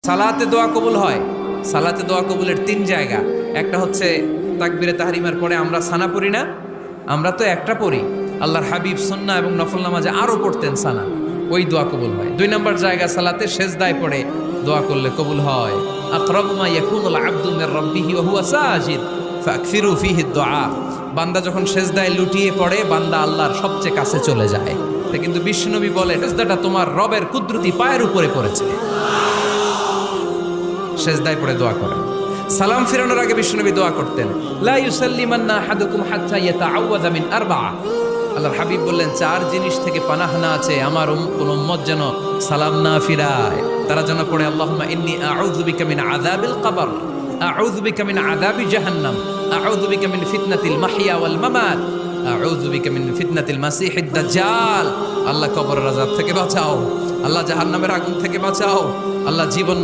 সালাতে দোয়া কবুল হয়। সালাতে দোয়া কবুলের 3 জায়গা। একটা হচ্ছে তাকবীরে তাহরিমার পরে আমরা সানা পড়ি না, আমরা তো একটা পড়ি। আল্লাহর হাবিব সুন্নাহ এবং নফল নামাজে আরো পড়তেন সানা, ওই দোয়া কবুল হয়। 2 নম্বর জায়গা সালাতে সেজদায় পড়ে দোয়া করলে কবুল হয়। আকরাবু মা ইয়াকুনুল আবদু মির রাব্বিহি ওয়া হুয়া সাজিদ ফাকসিরু ফিহি দুআ। বান্দা যখন সেজদায় লুটিয়ে পড়ে বান্দা আল্লাহর সবচেয়ে কাছে চলে যায়। তা কিন্তু বিশ্বনবী বলে সেজদাটা তোমার রবের কুদরতি পায়ের উপরে পড়েছে। সেজদায় পড়ে দোয়া করেন। সালাম ফিরানোর আগে বিশ্বনবী দোয়া করতেন, লা ইউসাল্লিমান্না আহাদুকুম হাত্তা ইয়াতাআওয়াযা মিন আরবা'a। আল্লাহর হাবিব বললেন 4 জিনিস থেকে পানাহ না আছে আমার কোন উম্মত যেন সালাম না ফিরায়। তারা যেন পড়ে আল্লাহুম্মা ইন্নী আউযু বিকা মিন আযাবিল কবর, আউযু বিকা মিন আযাবি জাহান্নাম, আউযু বিকা মিন ফিতনাতিল মাহইয়া ওয়াল মামাত, আউযু বিকা মিন ফিতনাতিল মাসিহিদ দাজ্জাল। আল্লাহ কবরের আযাব থেকে বাঁচাও, আল্লাহ জাহান্নামের আগুন থেকে বাঁচাও, আল্লাহ জীবন